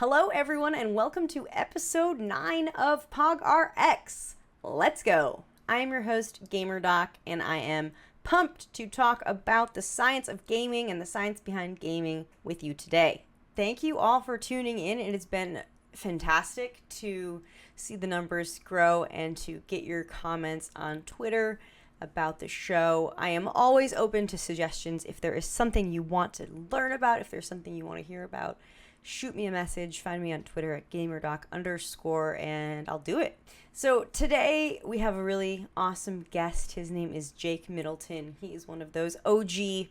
Hello, everyone, and welcome to episode 9 of PogRX. Let's go. I am your host, GamerDoc, and I am pumped to talk about the science of gaming and the science behind gaming with you today. Thank you all for tuning in. It has been fantastic to see the numbers grow and to get your comments on Twitter about the show. I am always open to suggestions. If there is something you want to learn about, if there's something you want to hear about, shoot me a message, find me on Twitter at GamerDoc_, and I'll do it. So today we have a really awesome guest. His name is Jake Middleton. He is one of those OG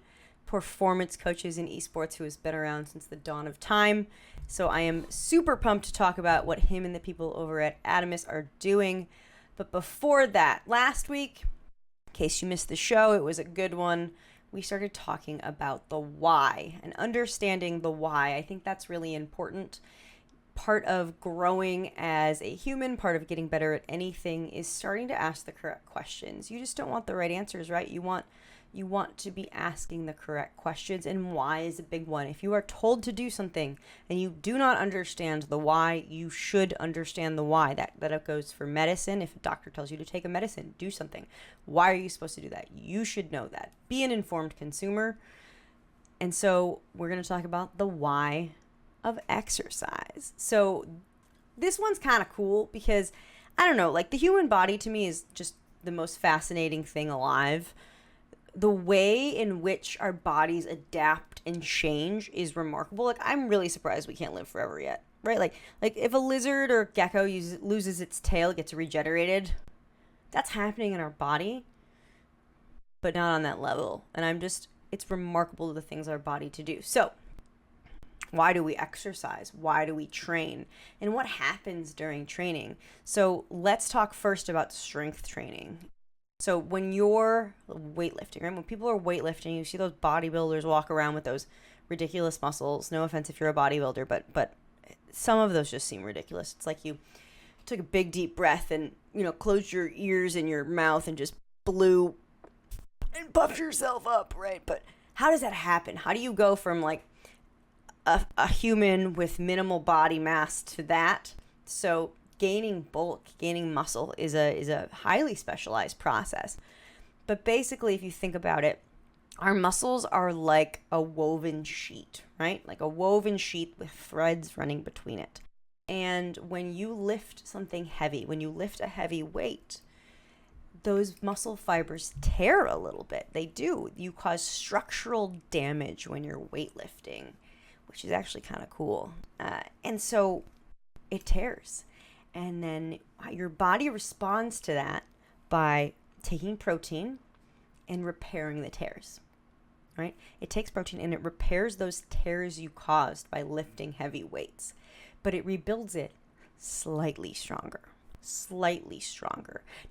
performance coaches in esports who has been around since the dawn of time. So I am super pumped to talk about what him and the people over at Adamus are doing. But before that, last week, in case you missed the show, it was a good one. We started talking about the why and understanding the why. I think that's really important. Part of growing as a human, part of getting better at anything is starting to ask the correct questions. You just don't want the right answers, right? You want to be asking the correct questions, and why is a big one. If you are told to do something and you do not understand the why, you should understand the why. That goes for medicine. If a doctor tells you to take a medicine, do something. Why are you supposed to do that? You should know that. Be an informed consumer. And so we're going to talk about the why of exercise. So this one's kind of cool because, I don't know, like the human body to me is just the most fascinating thing alive. The way in which our bodies adapt and change is remarkable. Like, I'm really surprised we can't live forever yet, right? Like if a lizard or gecko loses its tail, it gets regenerated. That's happening in our body, but not on that level. And it's remarkable the things our body to do. So why do we exercise? Why do we train? And what happens during training? So let's talk first about strength training. So when you're weightlifting, right? When people are weightlifting, you see those bodybuilders walk around with those ridiculous muscles. No offense if you're a bodybuilder, but some of those just seem ridiculous. It's like you took a big deep breath and, closed your ears and your mouth and just blew and puffed yourself up, right? But how does that happen? How do you go from like a human with minimal body mass to that? So gaining bulk, gaining muscle is a highly specialized process. But basically, if you think about it, our muscles are like a woven sheet, right? Like a woven sheet with threads running between it. And when you lift something heavy, when you lift a heavy weight, those muscle fibers tear a little bit. They do. You cause structural damage when you're weightlifting, which is actually kind of cool. And so it tears. And then your body responds to that by taking protein and repairing the tears, right? It takes protein and it repairs those tears you caused by lifting heavy weights, but it rebuilds it slightly stronger.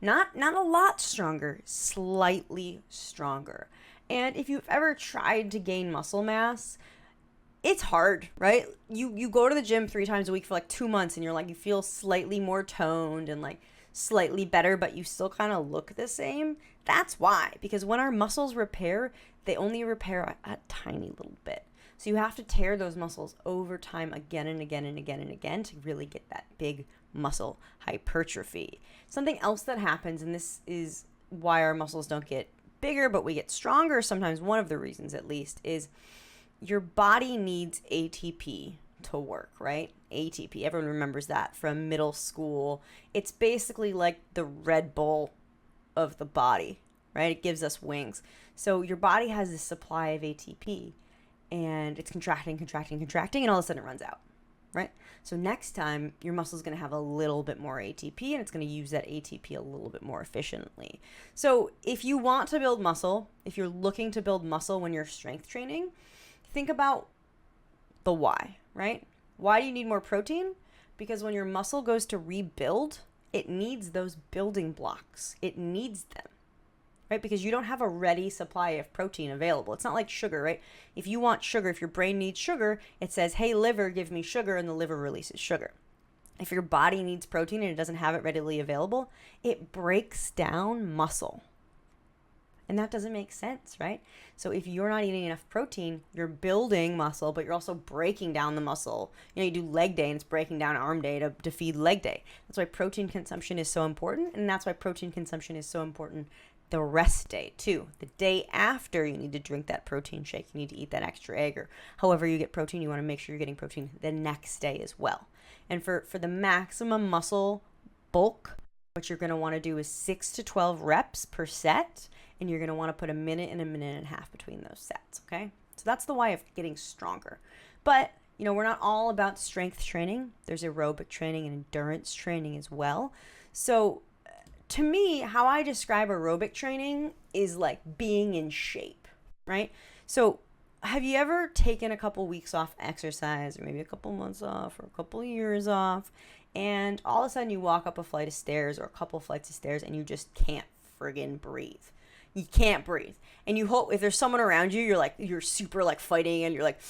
Not a lot stronger, slightly stronger. And if you've ever tried to gain muscle mass, it's hard, right? You go to the gym 3 times a week for like 2 months and you're like, you feel slightly more toned and like slightly better, but you still kind of look the same. That's why, because when our muscles repair, they only repair a tiny little bit. So you have to tear those muscles over time again and again and again and again to really get that big muscle hypertrophy. Something else that happens, and this is why our muscles don't get bigger, but we get stronger sometimes, one of the reasons at least, is your body needs ATP to work, right? ATP, everyone remembers that from middle school. It's basically like the Red Bull of the body, right? It gives us wings. So your body has this supply of ATP and it's contracting, and all of a sudden it runs out, right? So next time your muscle is going to have a little bit more ATP and it's going to use that ATP a little bit more efficiently. So if you want to build muscle, if you're looking to build muscle when you're strength training, think about the why, right? Why do you need more protein? Because when your muscle goes to rebuild, it needs those building blocks. It needs them, right? Because you don't have a ready supply of protein available. It's not like sugar, right? If you want sugar, if your brain needs sugar, it says, hey, liver, give me sugar, and the liver releases sugar. If your body needs protein and it doesn't have it readily available, it breaks down muscle. And that doesn't make sense, right? So if you're not eating enough protein, you're building muscle, but you're also breaking down the muscle. You do leg day and it's breaking down arm day to feed leg day. That's why protein consumption is so important. And that's why protein consumption is so important the rest day too. The day after, you need to drink that protein shake. You need to eat that extra egg, or however you get protein, you want to make sure you're getting protein the next day as well. And for the maximum muscle bulk, what you're going to want to do is 6 to 12 reps per set. And you're going to want to put a minute and a minute and a half between those sets, okay? So that's the why of getting stronger. But, we're not all about strength training. There's aerobic training and endurance training as well. So to me, how I describe aerobic training is like being in shape, right? So have you ever taken a couple weeks off exercise, or maybe a couple months off, or a couple years off, and all of a sudden you walk up a flight of stairs or a couple flights of stairs and you just can't friggin' breathe? You can't breathe. And you hope if there's someone around you, you're super like fighting and you're like,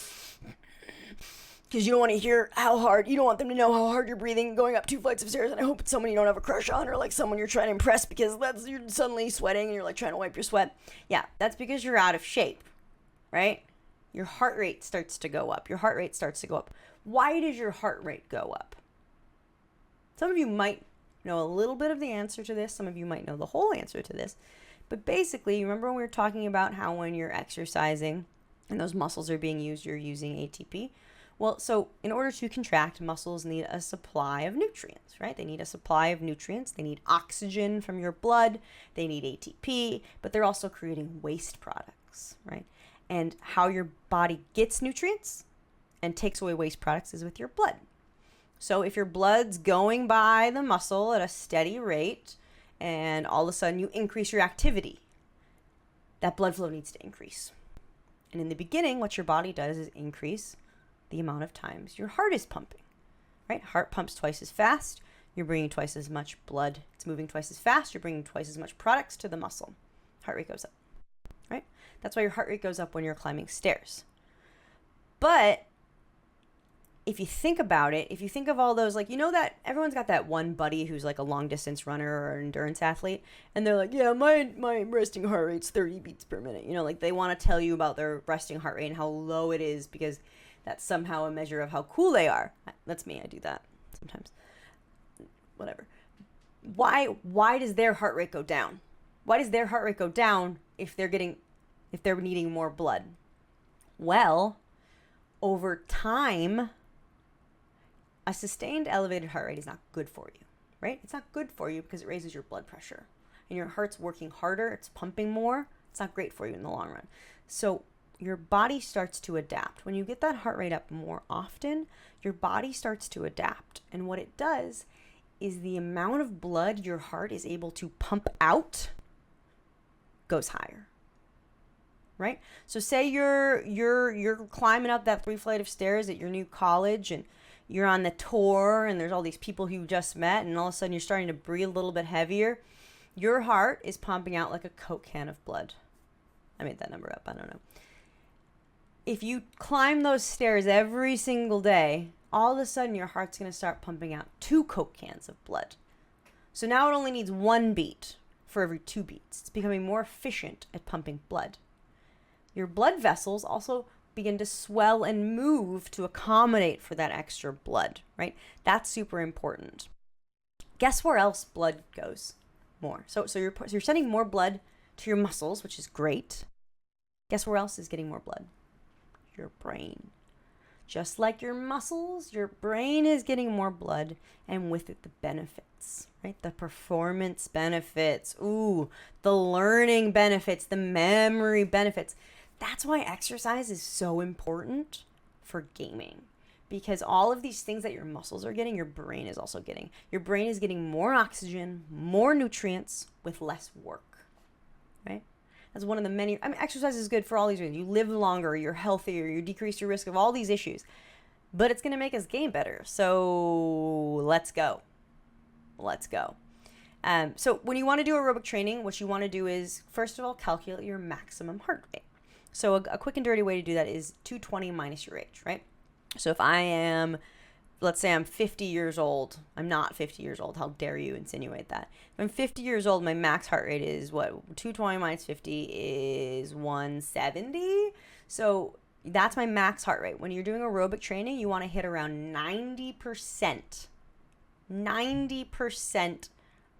because you don't want to hear how hard, you don't want them to know how hard you're breathing going up 2 flights of stairs. And I hope it's someone you don't have a crush on, or like someone you're trying to impress, because you're suddenly sweating and you're like trying to wipe your sweat. Yeah, that's because you're out of shape, right? Your heart rate starts to go up. Why does your heart rate go up? Some of you might know a little bit of the answer to this. Some of you might know the whole answer to this. But basically, remember when we were talking about how when you're exercising and those muscles are being used, you're using ATP? Well, so in order to contract, muscles need a supply of nutrients, right? They need a supply of nutrients. They need oxygen from your blood. They need ATP, but they're also creating waste products, right? And how your body gets nutrients and takes away waste products is with your blood. So if your blood's going by the muscle at a steady rate, and all of a sudden you increase your activity, that blood flow needs to increase. And in the beginning, what your body does is increase the amount of times your heart is pumping, right? Heart pumps twice as fast. You're bringing twice as much blood. It's moving twice as fast. You're bringing twice as much products to the muscle. Heart rate goes up, right? That's why your heart rate goes up when you're climbing stairs. But if you think about it, if you think of all those, like, that everyone's got that one buddy who's like a long distance runner or an endurance athlete, and they're like, yeah, my resting heart rate's 30 beats per minute. Like they want to tell you about their resting heart rate and how low it is because that's somehow a measure of how cool they are. That's me. I do that sometimes. Whatever. Why does their heart rate go down? Why does their heart rate go down if they're needing more blood? Well, over time, a sustained elevated heart rate is not good for you, right? It's not good for you because it raises your blood pressure and your heart's working harder. It's pumping more. It's not great for you in the long run. So your body starts to adapt. When you get that heart rate up more often, your body starts to adapt. And what it does is the amount of blood your heart is able to pump out goes higher. Right? So say you're climbing up that 3 flight of stairs at your new college, and you're on the tour, and there's all these people who you just met, and all of a sudden you're starting to breathe a little bit heavier. Your heart is pumping out like a Coke can of blood. I made that number up. I don't know. If you climb those stairs every single day, all of a sudden your heart's going to start pumping out 2 Coke cans of blood. So now it only needs 1 beat for every 2 beats. It's becoming more efficient at pumping blood. Your blood vessels also begin to swell and move to accommodate for that extra blood, right? That's super important. Guess where else blood goes more? So you're sending more blood to your muscles, which is great. Guess where else is getting more blood? Your brain. Just like your muscles, your brain is getting more blood, and with it the benefits, right? The performance benefits, the learning benefits, the memory benefits. That's why exercise is so important for gaming, because all of these things that your muscles are getting, your brain is also getting. Your brain is getting more oxygen, more nutrients with less work, right? That's one of the many, exercise is good for all these reasons. You live longer, you're healthier, you decrease your risk of all these issues, but it's going to make us game better. So let's go. So when you want to do aerobic training, what you want to do is, first of all, calculate your maximum heart rate. So a quick and dirty way to do that is 220 minus your age, right? So if I am let's say I'm 50 years old. I'm not 50 years old. How dare you insinuate that? If I'm 50 years old, my max heart rate is what? 220 minus 50 is 170. So that's my max heart rate. When you're doing aerobic training, you want to hit around 90%. 90%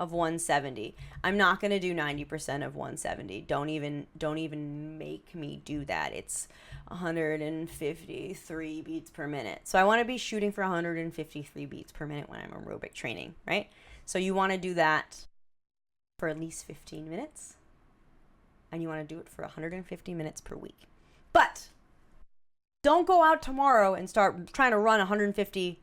of 170. I'm not going to do 90% of 170. Don't even make me do that. It's 153 beats per minute. So I want to be shooting for 153 beats per minute when I'm aerobic training, right? So you want to do that for at least 15 minutes, and you want to do it for 150 minutes per week. But don't go out tomorrow and start trying to run 150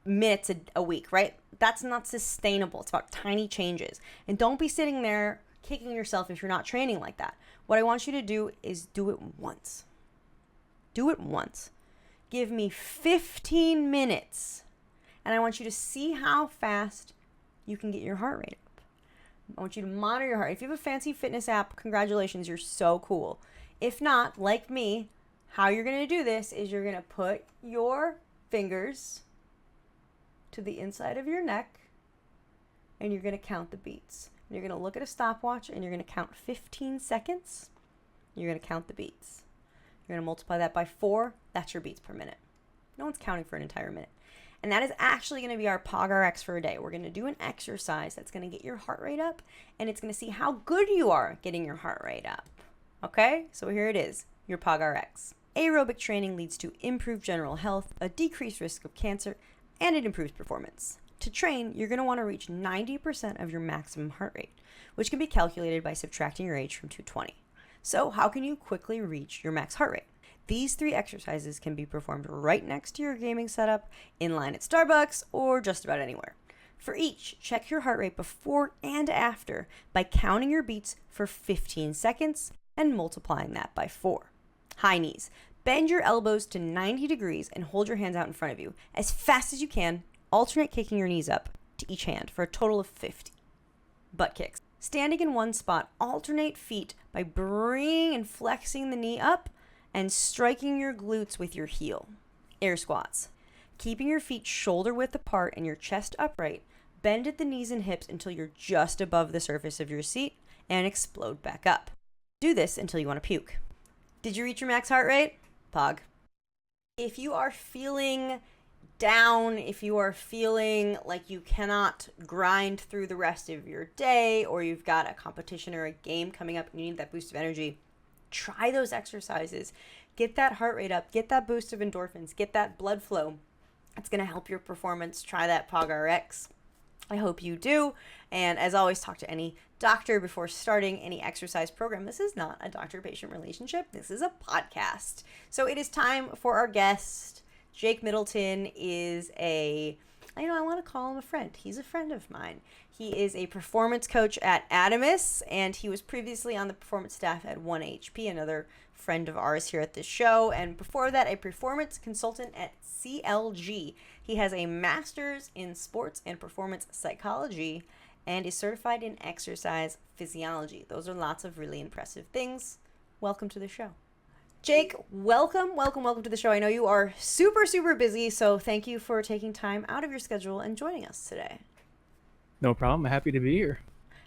minutes a week, right? That's not sustainable. It's about tiny changes. And don't be sitting there kicking yourself if you're not training like that. What I want you to do is do it once. Do it once. Give me 15 minutes, and I want you to see how fast you can get your heart rate up. I want you to monitor your heart. If you have a fancy fitness app, congratulations, you're so cool. If not, like me, how you're going to do this is you're going to put your fingers to the inside of your neck, and you're going to count the beats. You're going to look at a stopwatch, and you're going to count 15 seconds. You're going to count the beats. You're going to multiply that by 4. That's your beats per minute. No one's counting for an entire minute. And that is actually going to be our POG-RX for a day. We're going to do an exercise that's going to get your heart rate up, and it's going to see how good you are getting your heart rate up. Okay? So here it is, your POG-RX. Aerobic training leads to improved general health, a decreased risk of cancer, and it improves performance. To train, you're going to want to reach 90% of your maximum heart rate, which can be calculated by subtracting your age from 220. So how can you quickly reach your max heart rate? These 3 exercises can be performed right next to your gaming setup, in line at Starbucks, or just about anywhere. For each, check your heart rate before and after by counting your beats for 15 seconds and multiplying that by 4. High knees. Bend your elbows to 90 degrees and hold your hands out in front of you as fast as you can. Alternate kicking your knees up to each hand for a total of 50. Butt kicks. Standing in one spot, alternate feet by bringing and flexing the knee up and striking your glutes with your heel. Air squats. Keeping your feet shoulder width apart and your chest upright, bend at the knees and hips until you're just above the surface of your seat and explode back up. Do this until you want to puke. Did you reach your max heart rate? Pog. If you are feeling down, if you are feeling like you cannot grind through the rest of your day, or you've got a competition or a game coming up and you need that boost of energy, try those exercises. Get that heart rate up, get that boost of endorphins, get that blood flow. It's going to help your performance. Try that POG-RX. I hope you do. And as always, talk to any doctor before starting any exercise program. This is not a doctor-patient relationship. This is a podcast. So it is time for our guest. Jake Middleton is I want to call him a friend. He's a friend of mine. He is a performance coach at Adamus, and he was previously on the performance staff at 1HP, another friend of ours here at this show. And before that, a performance consultant at CLG. He has a master's in sports and performance psychology and is certified in exercise physiology. Those are lots of really impressive things. Welcome to the show. Jake, welcome to the show. I know you are super, super busy, so thank you for taking time out of your schedule and joining us today. No problem. Happy to be here.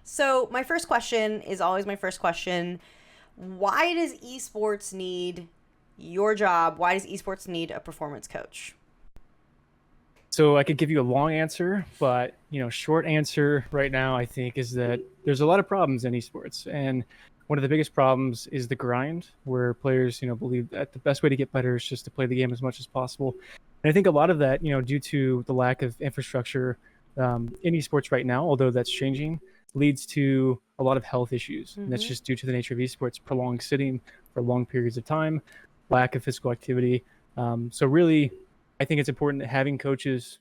So my first question is always my first question. Why does esports need your job? Why does esports need a performance coach? So I could give you a long answer, but short answer right now, I think, is that there's a lot of problems in esports. And one of the biggest problems is the grind, where players, believe that the best way to get better is just to play the game as much as possible. And I think a lot of that, due to the lack of infrastructure in esports right now, although that's changing, leads to a lot of health issues. Mm-hmm. And that's just due to the nature of esports, prolonged sitting for long periods of time, lack of physical activity. So really, I think it's important that having coaches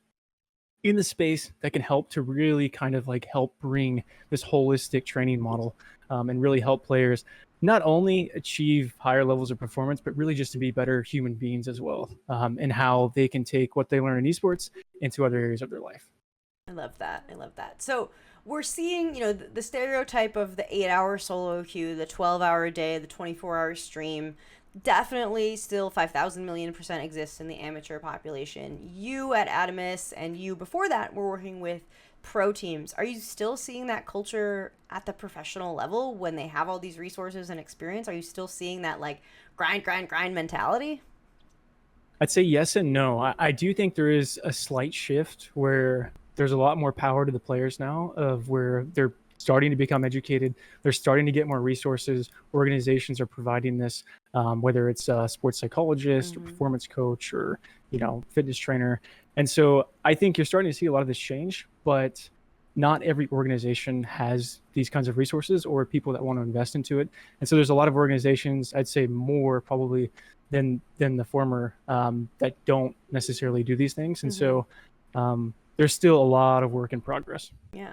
in the space that can help to really kind of help bring this holistic training model and really help players not only achieve higher levels of performance, but really just to be better human beings as well, and how they can take what they learn in esports into other areas of their life. I love that. So we're seeing, the stereotype of the 8-hour solo queue, the 12-hour day, the 24-hour stream. definitely still 5,000 million% exists in the amateur population. You at Adamus and you before that were working with pro teams. Are you still seeing that culture at the professional level when they have all these resources and experience? Are you still seeing that like grind mentality? I'd say yes and no. I do think there is a slight shift where there's a lot more power to the players now, of where they're starting to become educated. They're starting to get more resources. Organizations are providing this, whether it's a sports psychologist or performance coach or, fitness trainer. And so I think you're starting to see a lot of this change, but not every organization has these kinds of resources or people that want to invest into it. And so there's a lot of organizations, I'd say more probably than the former, that don't necessarily do these things. And so there's still a lot of work in progress. Yeah.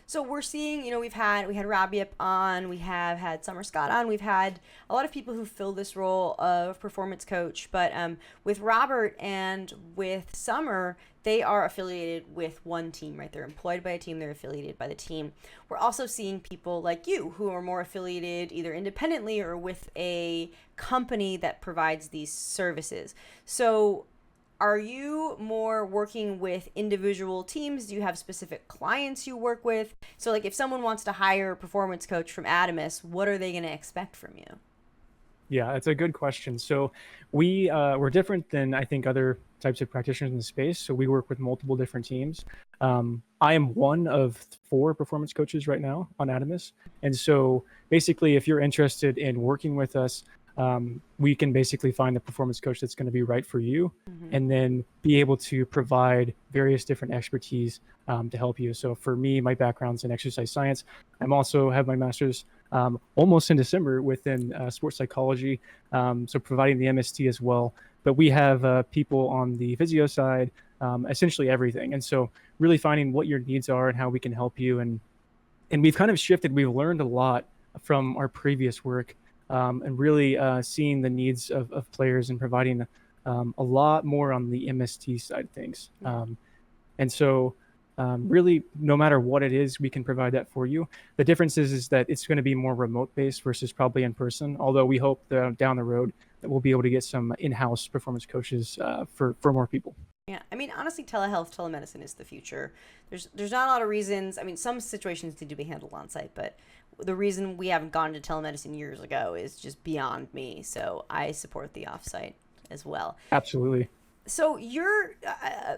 So we're seeing, we had Robbie up on, we have had Summer Scott on, we've had a lot of people who fill this role of performance coach, but with Robert and with Summer, they are affiliated with one team, right? They're employed by a team, they're affiliated by the team. We're also seeing people like you who are more affiliated either independently or with a company that provides these services. So are you more working with individual teams? Do you have specific clients you work with? So like if someone wants to hire a performance coach from Adamus, what are they going to expect from you? Yeah, it's a good question. So we're different than I think other types of practitioners in the space. So we work with multiple different teams. I am one of 4 performance coaches right now on Adamus. And so basically, if you're interested in working with us, we can basically find the performance coach that's going to be right for you, and then be able to provide various different expertise to help you. So for me, my background's in exercise science. I'm also have my master's almost in December within sports psychology, so providing the MST as well. But we have people on the physio side, essentially everything. And so really finding what your needs are and how we can help you. And we've kind of shifted. We've learned a lot from our previous work, and really seeing the needs of players and providing a lot more on the MST side of things. And so really, no matter what it is, we can provide that for you. The difference is that it's going to be more remote based versus probably in person, although we hope that down the road that we'll be able to get some in-house performance coaches for more people. Yeah, I mean, honestly, telehealth, telemedicine is the future. There's not a lot of reasons. I mean, some situations need to be handled on site, but the reason we haven't gone to telemedicine years ago is just beyond me. So I support the offsite as well. Absolutely. So you're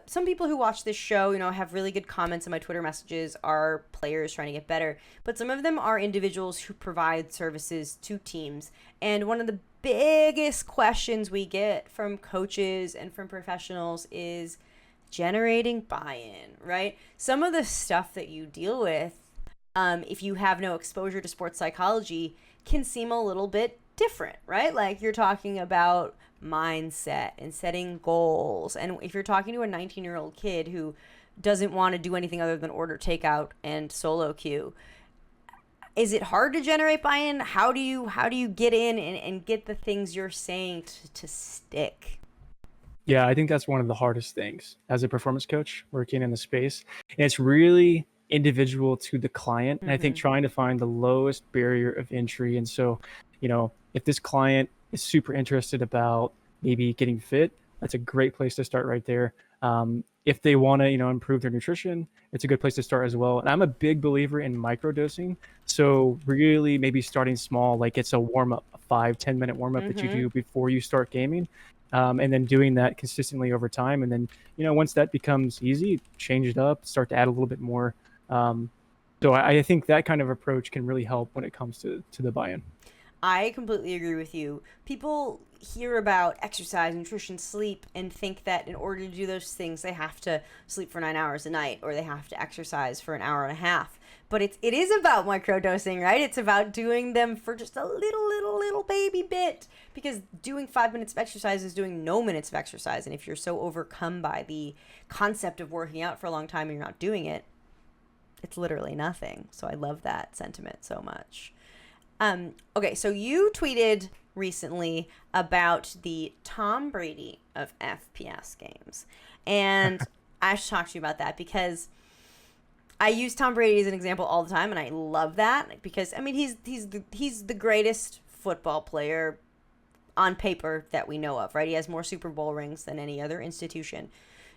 some people who watch this show, have really good comments in my Twitter messages, are players trying to get better, but some of them are individuals who provide services to teams. And one of the biggest questions we get from coaches and from professionals is generating buy-in, right? Some of the stuff that you deal with, if you have no exposure to sports psychology, can seem a little bit different, right? Like you're talking about mindset and setting goals. And if you're talking to a 19-year-old kid who doesn't want to do anything other than order takeout and solo queue, is it hard to generate buy-in? How do you get in and get the things you're saying to stick? Yeah, I think that's one of the hardest things as a performance coach working in the space. And it's really individual to the client. And I think trying to find the lowest barrier of entry. And so, if this client is super interested about maybe getting fit, that's a great place to start right there. If they want to, improve their nutrition, it's a good place to start as well. And I'm a big believer in microdosing. So really maybe starting small, like it's a warm-up, a 5-10 minute warm-up that you do before you start gaming. And then doing that consistently over time. And then, once that becomes easy, change it up, start to add a little bit more. So I think that kind of approach can really help when it comes to the buy-in. I completely agree with you. People hear about exercise, nutrition, sleep, and think that in order to do those things, they have to sleep for 9 hours a night or they have to exercise for an hour and a half. But it is about microdosing, right? It's about doing them for just a little baby bit, because doing 5 minutes of exercise is doing no minutes of exercise. And if you're so overcome by the concept of working out for a long time and you're not doing it, it's literally nothing. So I love that sentiment so much. Okay, so you tweeted recently about the Tom Brady of FPS games. And I should talk to you about that because I use Tom Brady as an example all the time, and I love that because, I mean, he's the greatest football player on paper that we know of, right? He has more Super Bowl rings than any other institution.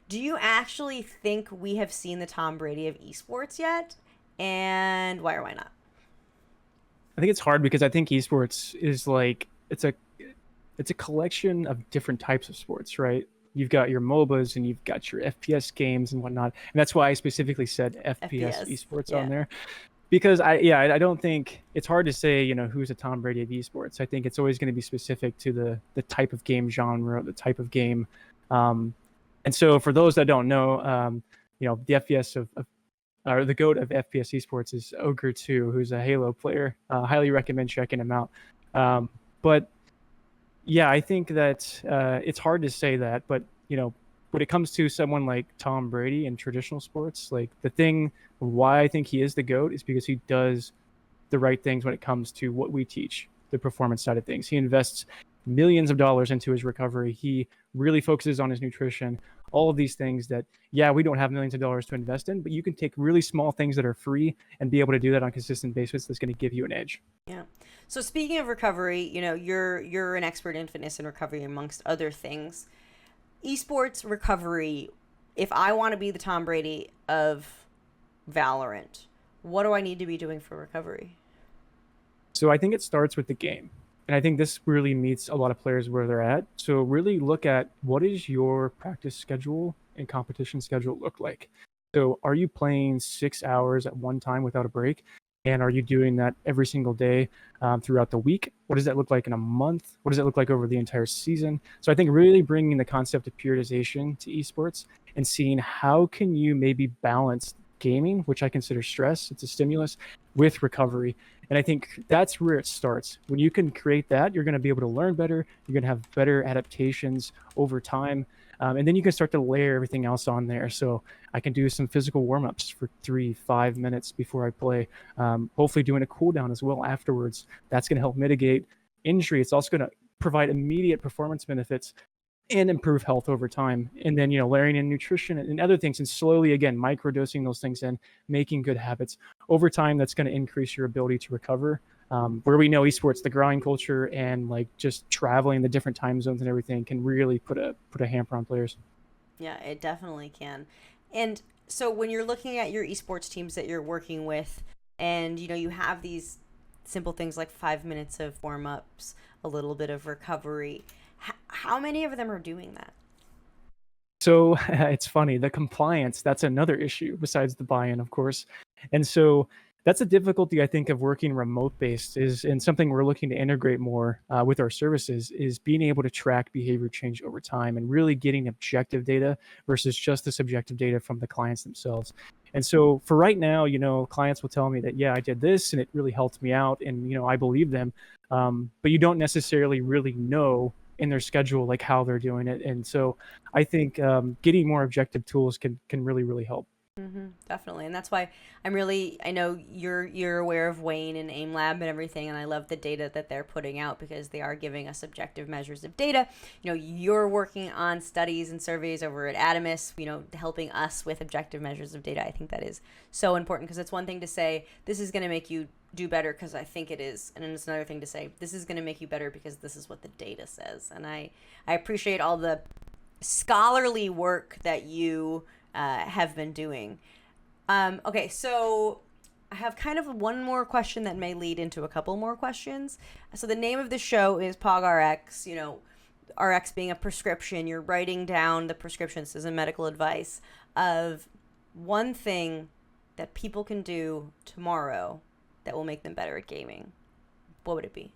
Do you actually think we have seen the Tom Brady of esports yet? And why or why not? I think it's hard because I think esports is like it's a collection of different types of sports, right? You've got your MOBAs and you've got your FPS games and whatnot, and that's why I specifically said FPS FPS, esports on yeah. there. Because I don't think it's hard to say, who's a Tom Brady of esports. I think it's always going to be specific to the type of game genre, the type of game. And so for those that don't know, the FPS of or the GOAT of FPS esports is Ogre 2, who's a Halo player. Highly recommend checking him out. But yeah, I think that it's hard to say that, but when it comes to someone like Tom Brady in traditional sports, like the thing why I think he is the GOAT is because he does the right things when it comes to what we teach, the performance side of things. He invests millions of dollars into his recovery. He really focuses on his nutrition, all of these things that, yeah, we don't have millions of dollars to invest in, but you can take really small things that are free and be able to do that on a consistent basis. That's going to give you an edge. Yeah. So speaking of recovery, you're an expert in fitness and recovery amongst other things. Esports recovery, if I want to be the Tom Brady of Valorant, what do I need to be doing for recovery? So I think it starts with the game. And I think this really meets a lot of players where they're at. So really look at what is your practice schedule and competition schedule look like. So are you playing 6 hours at one time without a break? And are you doing that every single day throughout the week? What does that look like in a month? What does it look like over the entire season? So I think really bringing the concept of periodization to esports and seeing how can you maybe balance gaming, which I consider stress, it's a stimulus, with recovery. And I think that's where it starts. When you can create that, you're going to be able to learn better. You're going to have better adaptations over time. And then you can start to layer everything else on there. So I can do some physical warm-ups for 3-5 minutes before I play. Hopefully doing a cool down as well afterwards. That's going to help mitigate injury. It's also going to provide immediate performance benefits and improve health over time. And then, layering in nutrition and other things, and slowly, again, microdosing those things in, making good habits. Over time, that's going to increase your ability to recover. Where we know esports, the grind culture and like just traveling the different time zones and everything can really put a hamper on players. Yeah, it definitely can. And so when you're looking at your esports teams that you're working with, and you have these simple things like 5 minutes of warm-ups, a little bit of recovery, how many of them are doing that? So it's funny, the compliance, that's another issue besides the buy-in, of course. And so that's a difficulty, I think, of working remote based is, and something we're looking to integrate more with our services is being able to track behavior change over time and really getting objective data versus just the subjective data from the clients themselves. And so for right now, clients will tell me that, yeah, I did this and it really helped me out. And, I believe them. But you don't necessarily really know in their schedule, like how they're doing it. And so I think getting more objective tools can really, really help. Definitely. And that's why I know you're aware of Wayne and AIM Lab and everything, and I love the data that they're putting out because they are giving us objective measures of data. You're working on studies and surveys over at Adamus, helping us with objective measures of data. I think that is so important because it's one thing to say, this is going to make you do better because I think it is. And then it's another thing to say, this is going to make you better because this is what the data says. And I appreciate all the scholarly work that you have been doing. Okay, so I have kind of one more question that may lead into a couple more questions. So the name of the show is PogRx, RX being a prescription. You're writing down the prescriptions as a medical advice of one thing that people can do tomorrow that will make them better at gaming. What would it be?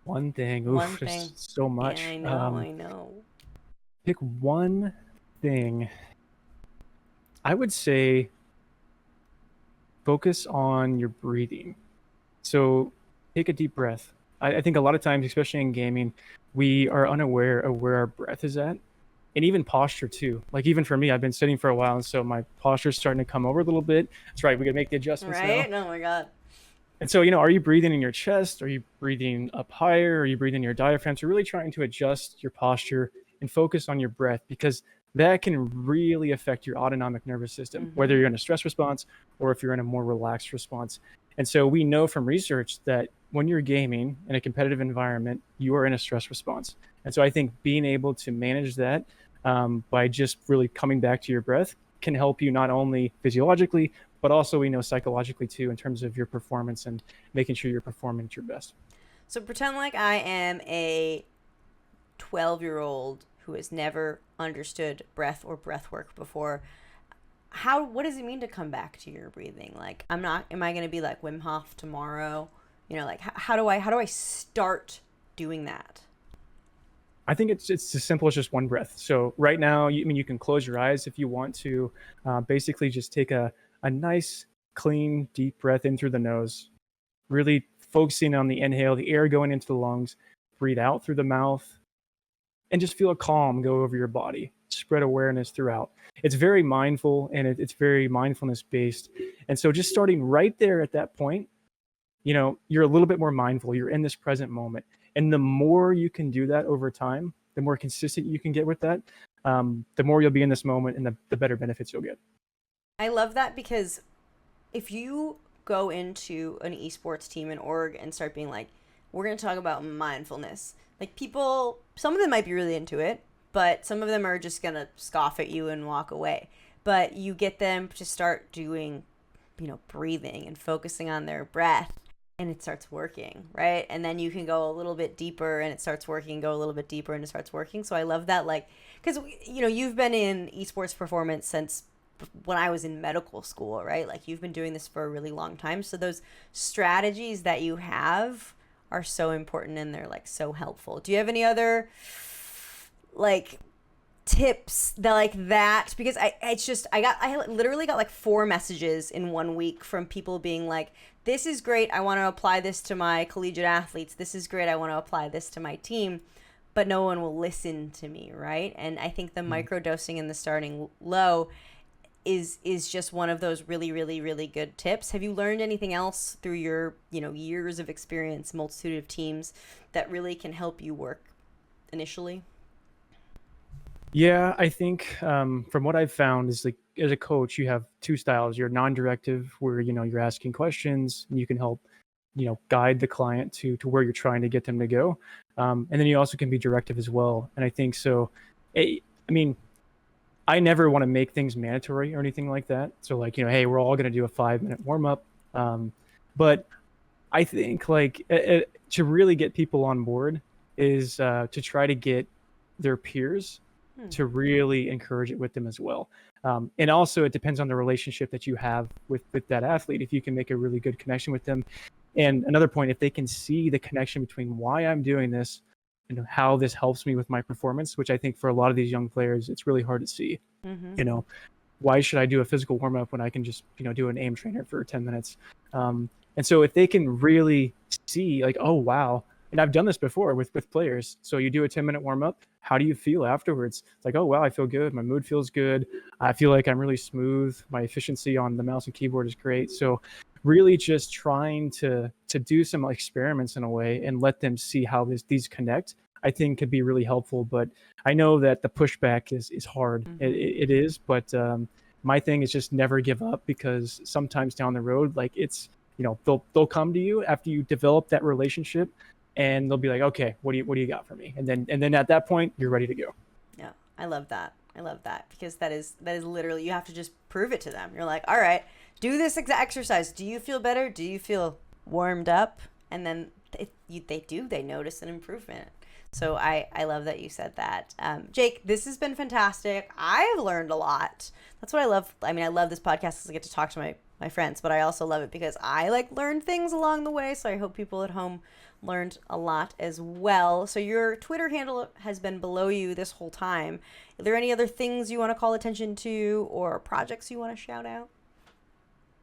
One thing. One Oof, thing. there's so much. Yeah, I know. Pick one thing. I would say focus on your breathing. So take a deep breath. I think a lot of times, especially in gaming, we are unaware of where our breath is at. And even posture too. Like even for me, I've been sitting for a while, and so my posture's starting to come over a little bit. That's right, we can make the adjustments Right? now. Oh my God. And so, are you breathing in your chest? Are you breathing up higher? Are you breathing in your diaphragm? So really trying to adjust your posture and focus on your breath because that can really affect your autonomic nervous system, whether you're in a stress response or if you're in a more relaxed response. And so we know from research that when you're gaming in a competitive environment, you are in a stress response. And so I think being able to manage that by just really coming back to your breath can help you not only physiologically, but also we know psychologically too, in terms of your performance and making sure you're performing at your best. So pretend like I am a 12-year-old who has never understood breath or breath work before. What does it mean to come back to your breathing? Like, am I going to be like Wim Hof tomorrow? You know, like how do I start doing that? I think it's as simple as just one breath. So right now, you can close your eyes if you want to. Basically, just take a nice, clean, deep breath in through the nose, really focusing on the inhale, the air going into the lungs, breathe out through the mouth, and just feel a calm go over your body. Spread awareness throughout. It's very mindful and it's very mindfulness based. And so just starting right there at that point, you're a little bit more mindful. You're in this present moment. And the more you can do that over time, the more consistent you can get with that, the more you'll be in this moment and the better benefits you'll get. I love that, because if you go into an esports team in org and start being like, we're going to talk about mindfulness, like people, some of them might be really into it, but some of them are just going to scoff at you and walk away. But you get them to start doing, breathing and focusing on their breath, and it starts working, right? And then you can go a little bit deeper and it starts working, go a little bit deeper and it starts working. So I love that, like, because, you've been in esports performance since when I was in medical school, right? Like, you've been doing this for a really long time. So those strategies that you have are so important and they're like so helpful. Do you have any other like tips that because I literally got like 4 messages in 1 week from people being like, this is great, I want to apply this to my collegiate athletes, this is great, I want to apply this to my team, but no one will listen to me, right? And I think the microdosing and the starting low is just one of those really, really, really good tips. Have you learned anything else through your years of experience, multitude of teams, that really can help you work initially? Yeah, I think from what I've found is, like, as a coach, you have 2 styles. You're non-directive, where you're asking questions and you can help guide the client to where you're trying to get them to go, and then you also can be directive as well. And I think so. I mean, I never want to make things mandatory or anything like that. So, like, hey, we're all going to do a 5-minute warm up, but I think, like, to really get people on board is to try to get their peers to really encourage it with them as well. And also, it depends on the relationship that you have with that athlete. If you can make a really good connection with them, and another point, if they can see the connection between why I'm doing this and how this helps me with my performance, which I think for a lot of these young players, it's really hard to see. Why should I do a physical warm up when I can just do an aim trainer for 10 minutes? And so if they can really see, like, oh wow, and I've done this before with players. So you do a 10-minute warm up. How do you feel afterwards? It's like, oh wow, I feel good. My mood feels good. I feel like I'm really smooth. My efficiency on the mouse and keyboard is great. So really just trying to do some experiments in a way and let them see how these connect, I think could be really helpful. But I know that the pushback is hard. It is, but my thing is just never give up, because sometimes down the road, like, it's, they'll come to you after you develop that relationship, and they'll be like, okay, what do you got for me? And then at that point, you're ready to go. Yeah, I love that, because that is literally, you have to just prove it to them. You're like, all right, do this exercise. Do you feel better? Do you feel warmed up? And then they notice an improvement. So I love that you said that. Jake, this has been fantastic. I've learned a lot. That's what I love. I mean, I love this podcast because I get to talk to my friends, but I also love it because I learn things along the way. So I hope people at home learned a lot as well. So your Twitter handle has been below you this whole time. Are there any other things you want to call attention to, or projects you want to shout out?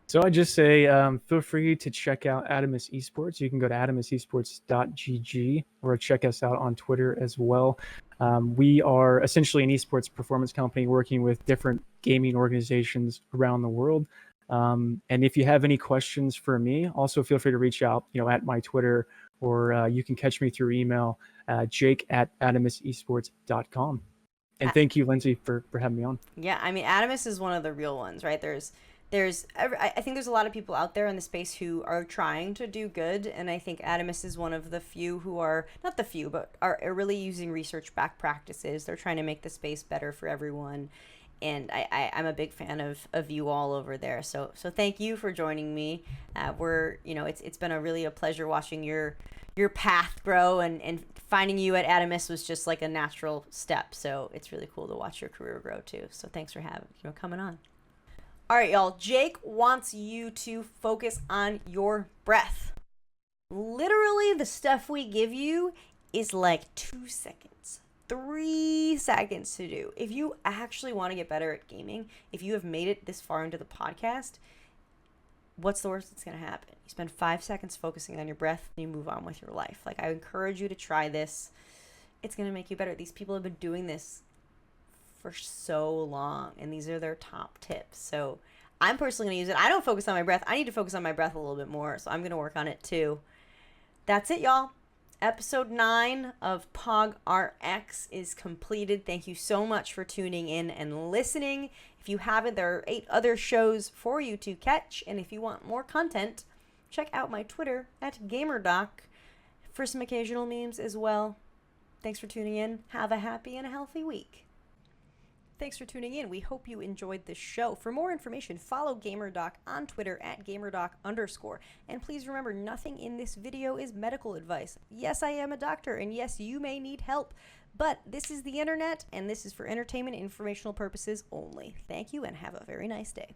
So I just say, feel free to check out Adamus Esports. You can go to adamusesports.gg or check us out on Twitter as well. We are essentially an esports performance company working with different gaming organizations around the world. And if you have any questions for me, also feel free to reach out, at my Twitter, or you can catch me through email, jake@adamusesports.com. And thank you, Lindsay, for having me on. Yeah, I mean, Adamus is one of the real ones, right? There's I think there's a lot of people out there in the space who are trying to do good, and I think Adamus is one of the few who are, not the few, but are really using research back practices. They're trying to make the space better for everyone, and I'm a big fan of you all over there. So thank you for joining me. It's been a pleasure watching your path grow, and finding you at Adamus was just like a natural step. So it's really cool to watch your career grow too. So thanks for coming on. All right, y'all. Jake wants you to focus on your breath. Literally, the stuff we give you is like 2 seconds, 3 seconds to do. If you actually want to get better at gaming, if you have made it this far into the podcast, what's the worst that's going to happen? You spend 5 seconds focusing on your breath, and you move on with your life. Like, I encourage you to try this. It's going to make you better. These people have been doing this for so long, and these are their top tips. So I'm personally going to use it. I don't focus on my breath. I need to focus on my breath a little bit more, so I'm going to work on it too. That's it, y'all. Episode 9 of POG RX is completed. Thank you so much for tuning in and listening. If you haven't, there are 8 other shows for you to catch, and if you want more content, check out my Twitter at GamerDoc for some occasional memes as well. Thanks for tuning in. Have a happy and a healthy week. Thanks for tuning in. We hope you enjoyed the show. For more information, follow GamerDoc on Twitter at GamerDoc_. And please remember, nothing in this video is medical advice. Yes, I am a doctor, and yes, you may need help. But this is the internet, and this is for entertainment and informational purposes only. Thank you, and have a very nice day.